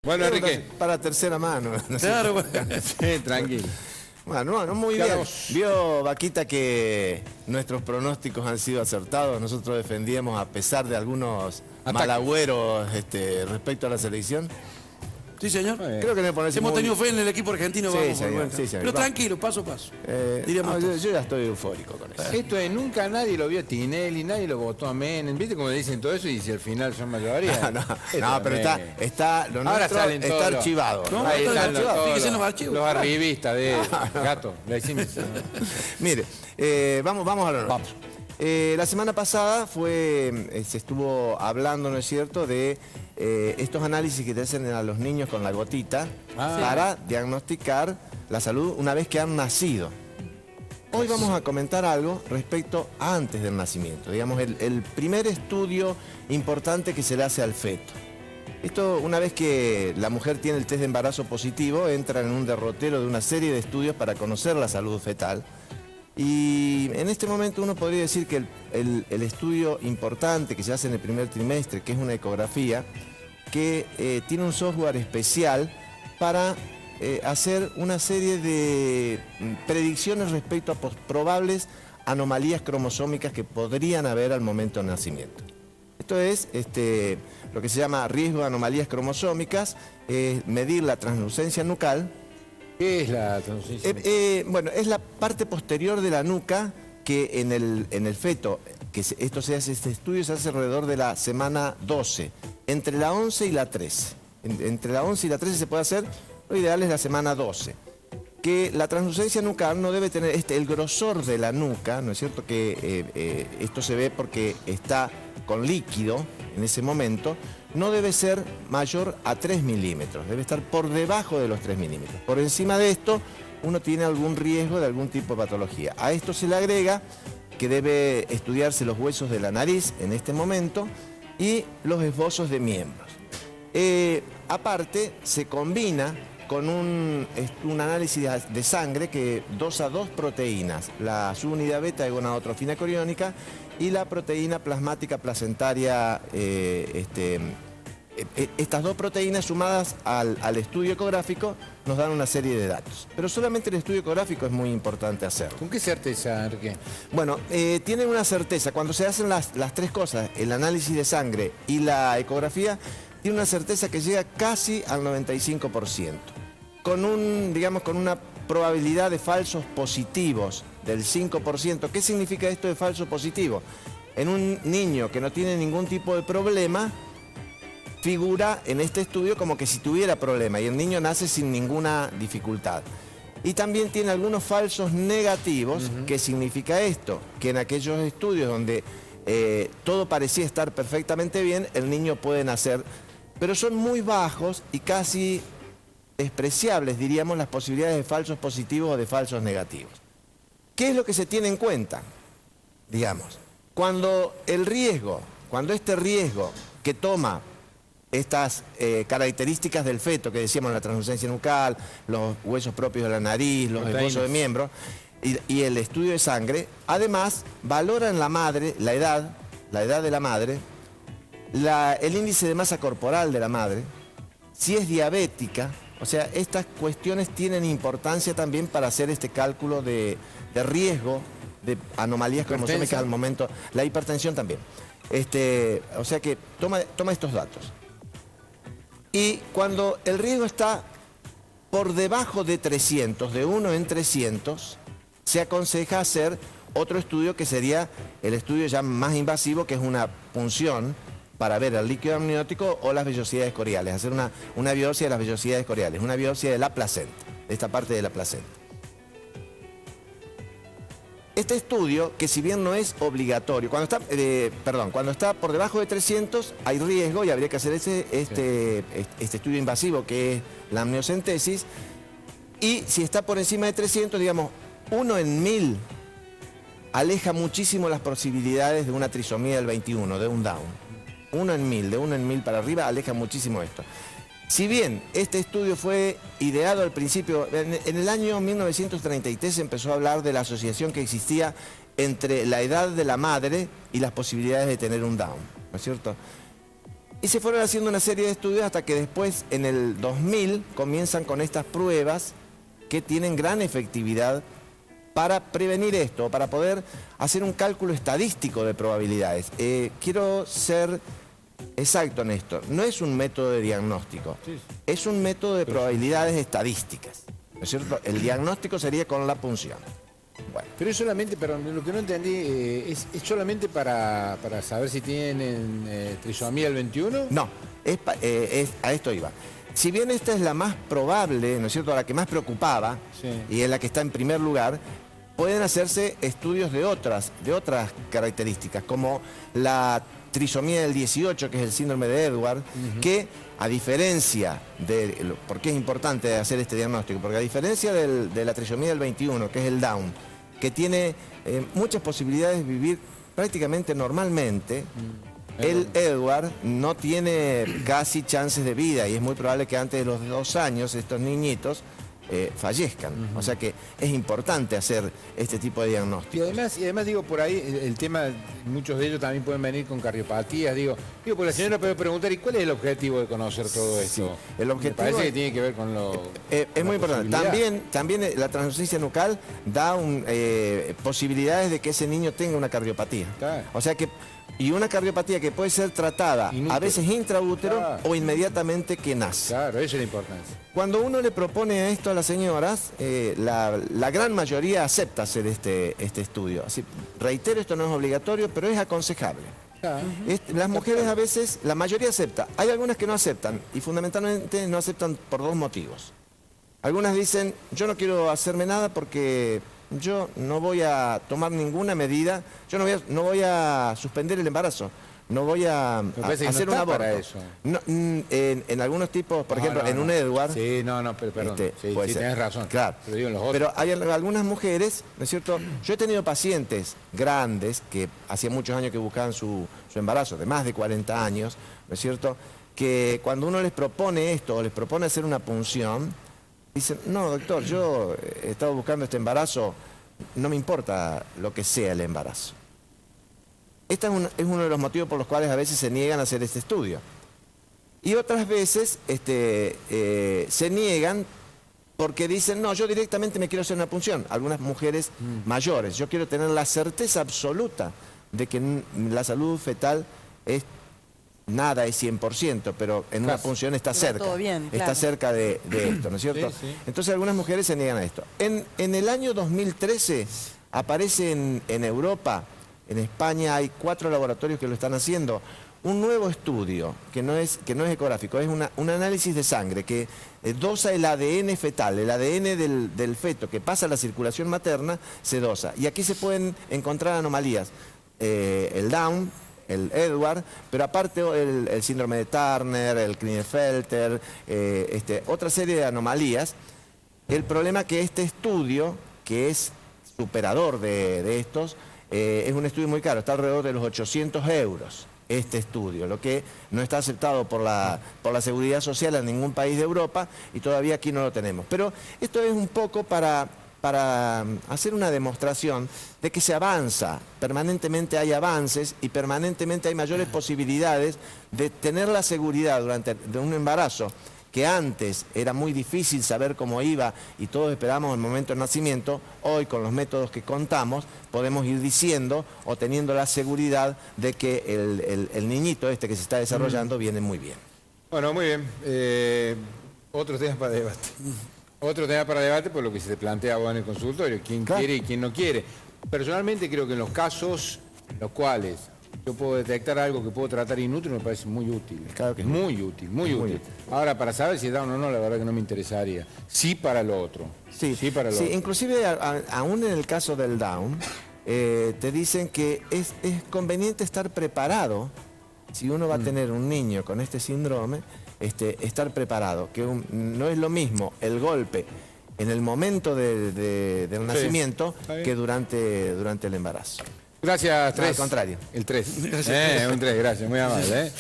Bueno, Enrique. Para tercera mano. Claro, bueno. Sí, tranquilo. Bueno, no, muy bien. Vio, Vaquita, que nuestros pronósticos han sido acertados. Nosotros defendíamos, a pesar de algunos malagüeros respecto a la selección. Sí, señor. Creo que me parece Hemos tenido fe en el equipo argentino. Sí, vamos, señor, sí, señor. Pero tranquilo, paso a paso. Yo ya estoy eufórico con eso. Esto es, nunca nadie lo vio a Tinelli, nadie lo votó a Menem. ¿Viste cómo dicen todo eso? Y si al final son mayoría. No, pero está lo ahora nuestro salen está todos archivado. No, Ahí está están archivado. todos Fíjese en los archivos. Los arribistas de Gato. Le hicimos. Mire, vamos a lo nuestro. La semana pasada se estuvo hablando, ¿no es cierto?, de estos análisis que te hacen a los niños con la gotita para diagnosticar la salud una vez que han nacido. Hoy vamos a comentar algo respecto a antes del nacimiento, digamos, el primer estudio importante que se le hace al feto. Esto, una vez que la mujer tiene el test de embarazo positivo, entra en un derrotero de una serie de estudios para conocer la salud fetal. Y en este momento uno podría decir que el estudio importante que se hace en el primer trimestre, que es una ecografía, que tiene un software especial para hacer una serie de predicciones respecto a probables anomalías cromosómicas que podrían haber al momento del nacimiento. Esto es lo que se llama riesgo de anomalías cromosómicas, medir la translucencia nucal. ¿Qué es la translucencia? Bueno, es la parte posterior de la nuca que en el feto, este estudio se hace alrededor de la semana 12, entre la 11 y la 13. Entre la 11 y la 13 se puede hacer, lo ideal es la semana 12. Que la translucencia nucal no debe tener el grosor de la nuca, ¿no es cierto? Que esto se ve porque está con líquido en ese momento, no debe ser mayor a 3 milímetros, debe estar por debajo de los 3 milímetros. Por encima de esto, uno tiene algún riesgo de algún tipo de patología. A esto se le agrega que debe estudiarse los huesos de la nariz en este momento y los esbozos de miembros. Aparte, se combina con un análisis de sangre que dosa dos proteínas, la subunidad beta de gonadotrofina coriónica y la proteína plasmática placentaria. Estas dos proteínas sumadas al estudio ecográfico nos dan una serie de datos. Pero solamente el estudio ecográfico es muy importante hacerlo. ¿Con qué certeza, Enrique? Bueno, tiene una certeza. Cuando se hacen las tres cosas, el análisis de sangre y la ecografía, tiene una certeza que llega casi al 95%. Con una probabilidad de falsos positivos del 5%. ¿Qué significa esto de falso positivo? En un niño que no tiene ningún tipo de problema, figura en este estudio como que si tuviera problema y el niño nace sin ninguna dificultad. Y también tiene algunos falsos negativos. ¿Qué significa esto? Que en aquellos estudios donde todo parecía estar perfectamente bien, el niño puede nacer, pero son muy bajos y casi despreciables, diríamos, las posibilidades de falsos positivos o de falsos negativos. ¿Qué es lo que se tiene en cuenta? Digamos, cuando este riesgo que toma estas características del feto, que decíamos, la translucencia nucal, los huesos propios de la nariz, los esbozos de miembro, y el estudio de sangre, además valora en la madre la edad de la madre, el índice de masa corporal de la madre, si es diabética. O sea, estas cuestiones tienen importancia también para hacer este cálculo de riesgo de anomalías cromosómicas al momento. La hipertensión también. O sea que toma estos datos. Y cuando el riesgo está por debajo de 300, de 1 en 300, se aconseja hacer otro estudio que sería el estudio ya más invasivo, que es una punción para ver el líquido amniótico o las vellosidades coriales, hacer una biopsia de las vellosidades coriales, una biopsia de la placenta, de esta parte de la placenta. Este estudio, que si bien no es obligatorio, cuando está por debajo de 300 hay riesgo y habría que hacer este estudio invasivo, que es la amniocentesis, y si está por encima de 300, digamos, 1 en 1000 aleja muchísimo las posibilidades de una trisomía del 21, de un Down. 1 en 1000, de 1 en 1000 para arriba aleja muchísimo esto. Si bien este estudio fue ideado al principio, en el año 1933 se empezó a hablar de la asociación que existía entre la edad de la madre y las posibilidades de tener un Down, ¿no es cierto? Y se fueron haciendo una serie de estudios hasta que después, en el 2000, comienzan con estas pruebas que tienen gran efectividad para prevenir esto, para poder hacer un cálculo estadístico de probabilidades. Quiero ser exacto en esto, no es un método de diagnóstico, es un método de probabilidades estadísticas, ¿no es cierto? El diagnóstico sería con la punción. Bueno. Pero es solamente, perdón, lo que no entendí, ¿es solamente para saber si tienen trisomía del 21? No, a esto iba. Si bien esta es la más probable, ¿no es cierto?, la que más preocupaba, Sí. y es la que está en primer lugar, pueden hacerse estudios de otras características, como la trisomía del 18, que es el síndrome de Edwards, que a diferencia de, ¿por qué es importante hacer este diagnóstico? Porque a diferencia de la trisomía del 21, que es el Down, que tiene muchas posibilidades de vivir prácticamente normalmente, el Edward no tiene casi chances de vida y es muy probable que antes de los 2 años estos niñitos fallezcan. O sea que es importante hacer este tipo de diagnóstico. Y además digo, por ahí el tema, muchos de ellos también pueden venir con cardiopatías. Digo, pues la señora puede preguntar, ¿y cuál es el objetivo de conocer todo esto? Sí, el objetivo Me parece que tiene que ver con lo... es muy importante. También la translucencia nucal da posibilidades de que ese niño tenga una cardiopatía. Claro. O sea que, y una cardiopatía que puede ser tratada a veces intraútero Claro. o inmediatamente que nace. Claro, eso es la importancia. Cuando uno le propone esto a las señoras, la gran mayoría acepta hacer este estudio. Así, reitero, esto no es obligatorio, pero es aconsejable. Las mujeres a veces, la mayoría acepta. Hay algunas que no aceptan y fundamentalmente no aceptan por 2 motivos. Algunas dicen, yo no quiero hacerme nada porque yo no voy a tomar ninguna medida, yo no voy a suspender el embarazo. No voy a hacer un aborto. Para eso. No, en algunos tipos, por ejemplo, en un Edward... Sí, pero perdón. Sí, tienes razón. Claro. Pero digo en los otros. Pero hay algunas mujeres, ¿no es cierto? Yo he tenido pacientes grandes que hacía muchos años que buscaban su embarazo, de más de 40 años, ¿no es cierto? Que cuando uno les propone esto, o les propone hacer una punción, dicen, no, doctor, yo he estado buscando este embarazo, no me importa lo que sea el embarazo. Este es uno de los motivos por los cuales a veces se niegan a hacer este estudio. Y otras veces se niegan porque dicen, no, yo directamente me quiero hacer una punción. Algunas mujeres mayores, yo quiero tener la certeza absoluta de que la salud fetal es nada, es 100%, pero en una punción está cerca. Todo bien, está claro. cerca de esto, ¿no es cierto? Sí. Entonces algunas mujeres se niegan a esto. En el año 2013 aparece en Europa, en España hay 4 laboratorios que lo están haciendo, un nuevo estudio que no es ecográfico, es un análisis de sangre que dosa el ADN fetal, el ADN del feto que pasa a la circulación materna, se dosa. Y aquí se pueden encontrar anomalías, el Down, el Edward, pero aparte el síndrome de Turner, el Klinefelter, otra serie de anomalías. El problema que este estudio, que es superador de estos, es un estudio muy caro, está alrededor de los 800 euros este estudio, lo que no está aceptado por la Seguridad Social en ningún país de Europa y todavía aquí no lo tenemos. Pero esto es un poco para hacer una demostración de que se avanza, permanentemente hay avances y permanentemente hay mayores posibilidades de tener la seguridad durante un embarazo, que antes era muy difícil saber cómo iba y todos esperábamos el momento del nacimiento. Hoy, con los métodos que contamos, podemos ir diciendo o teniendo la seguridad de que el niñito que se está desarrollando viene muy bien. Bueno, muy bien. Otro tema para debate. Otro tema para debate por lo que se plantea en el consultorio, quién quiere y quién no quiere. Personalmente creo que en los casos en los cuales yo puedo detectar algo que puedo tratar inútil, me parece muy útil. Claro que muy útil, muy útil. Ahora, para saber si es Down o no, la verdad que no me interesaría. Sí para lo otro. Sí para lo otro. Inclusive aún en el caso del Down, te dicen que es conveniente estar preparado, si uno va a tener un niño con este síndrome, estar preparado, que no es lo mismo el golpe en el momento del nacimiento que durante el embarazo. Gracias, 3. No, al contrario. El 3. Un 3, gracias, muy amable.